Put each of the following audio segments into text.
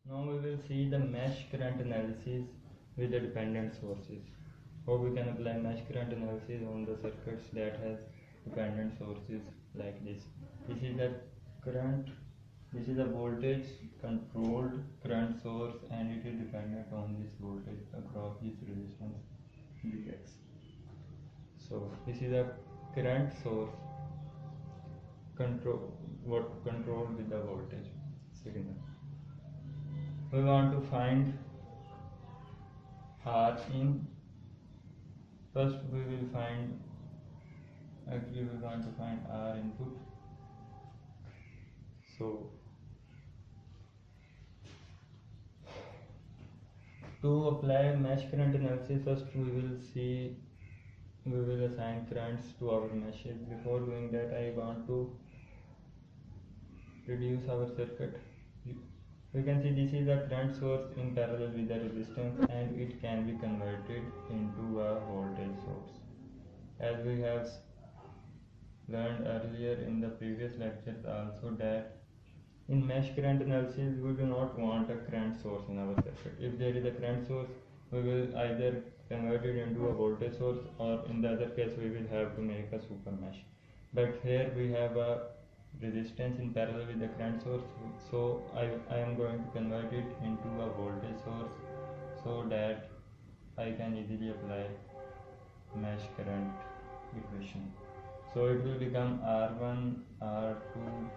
Now we will see the mesh current analysis with the dependent sources. How we can apply mesh current analysis on the circuits that has dependent sources like this. This is the current, this is a voltage controlled current source and it is dependent on this voltage across this resistance Vx. So this is a current source controlled with the voltage signal. We want to find R in. First we will find, actually we want to find R input. So to apply mesh current analysis, first we will assign currents to our meshes. Before doing that, I want to reduce our circuit. We can see this is a current source in parallel with the resistance and it can be converted into a voltage source. As we have learned earlier in the previous lectures also that in mesh current analysis we do not want a current source in our circuit. If there is a current source, we will either convert it into a voltage source or in the other case we will have to make a super mesh. But here we have a resistance in parallel with the current source, so I am going to convert it into a voltage source so that I can easily apply mesh current equation. So it will become R1, R2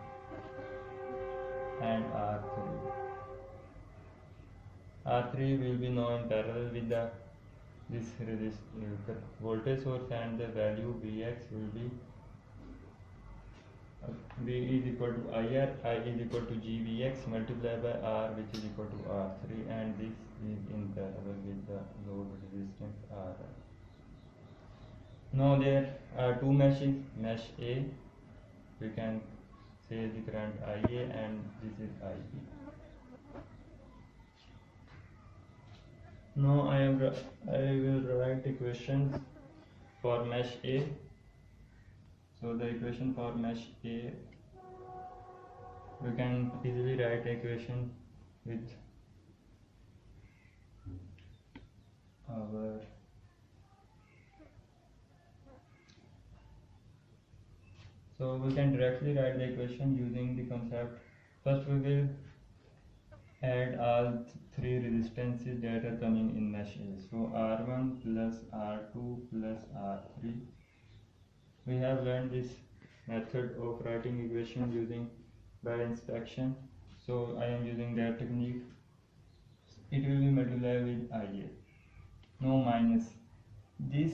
and R3. R3 will be now in parallel with this voltage source and the value Vx will be V is equal to IR, I is equal to GVX multiplied by R which is equal to R3 and this is in parallel with the load resistance RL. Now there are two meshes, mesh A, we can say the current IA and this is IB. Now I will write equations for mesh A. So the equation for mesh A, we can easily write equation with our so we can directly write the equation using the concept. First we will add all three resistances that are coming in mesh A. So R1 plus R2 plus R3. We have learned this method of writing equation using by inspection. So I am using that technique. It will be multiplied with IA. No minus. This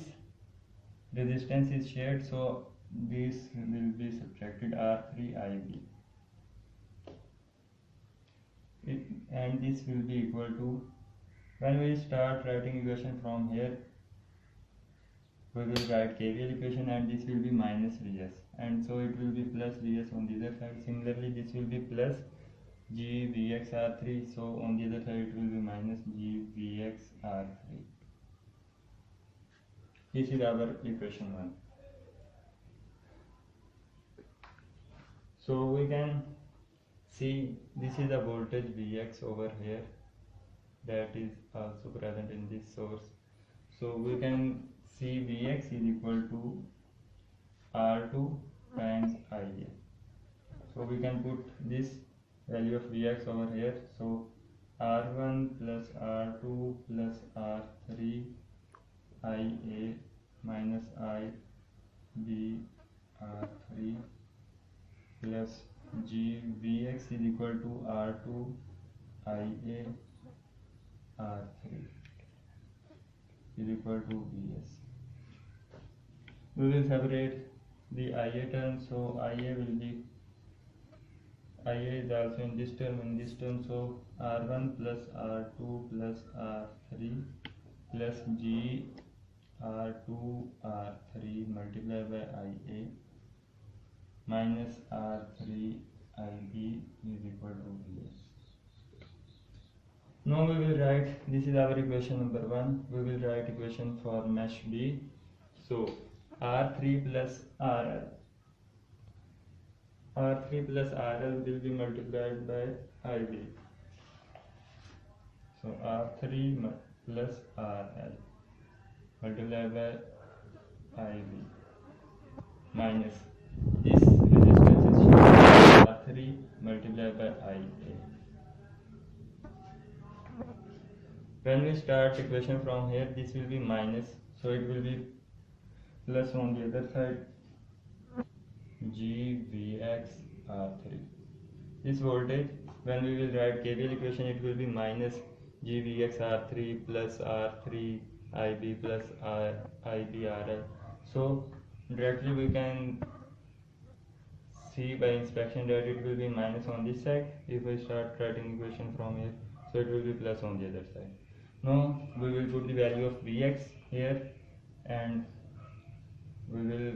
resistance is shared, so this will be subtracted R3IB. And this will be equal to, when we start writing equation from here, we will write KVL equation and this will be minus Vs and so it will be plus Vs on the other side. Similarly this will be plus GVxR3, so on the other side it will be minus GVxR3. This is our equation 1. So we can see this is a voltage Vx over here that is also present in this source. So we can see Vx is equal to R2 times Ia. So we can put this value of Vx over here. So R1 plus R2 plus R3 Ia minus IB R3 plus GVx is equal to R2 Ia R3 is equal to Vs. We will separate the Ia term, so Ia will be, Ia is also in this term, so R1 plus R2 plus R3 plus G R2 R3 multiplied by Ia minus R3 IB is equal to Vs. Now we will write, this is our equation number 1, we will write equation for mesh B. So R3 plus RL, R3 plus RL will be multiplied by IB. So R3 plus RL multiplied by IB minus this resistance is R3 multiplied by IA. When we start equation from here, this will be minus, so it will be plus on the other side, GVX R3. This voltage, when we will write KVL equation, it will be minus GVX R3 plus R3 IB plus IB RL. So directly we can see by inspection that it will be minus on this side if I start writing equation from here, so it will be plus on the other side. Now we will put the value of Vx here and we will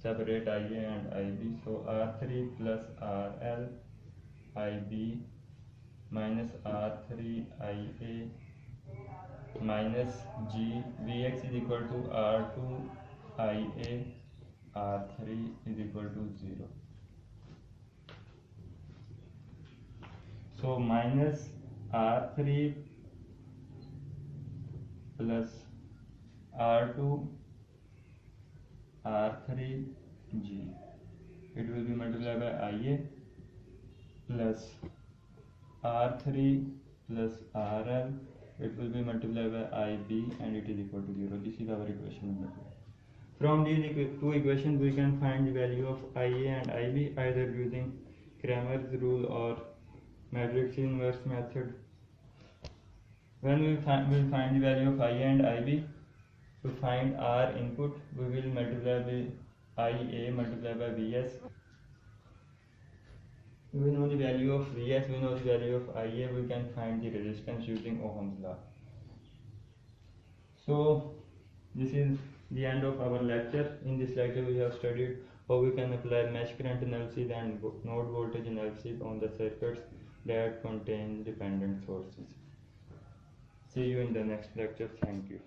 separate IA and IB. So R3 plus RL IB minus R3 IA minus G Vx is equal to R2 IA R3 is equal to 0. So minus R3 plus R2 R3 G, it will be multiplied by IA plus R3 plus RL, it will be multiplied by IB and it is equal to 0. This is our equation number 2. From these two equations we can find the value of IA and IB either using Cramer's rule or matrix inverse method. When we will find the value of IA and IB, to find R input we will multiply by IA multiplied by Vs. We know the value of Vs, we know the value of IA, we can find the resistance using Ohm's law. So this is the end of our lecture. In this lecture we have studied how we can apply mesh current analysis and node voltage analysis on the circuits that contain dependent sources. See you in the next lecture. Thank you.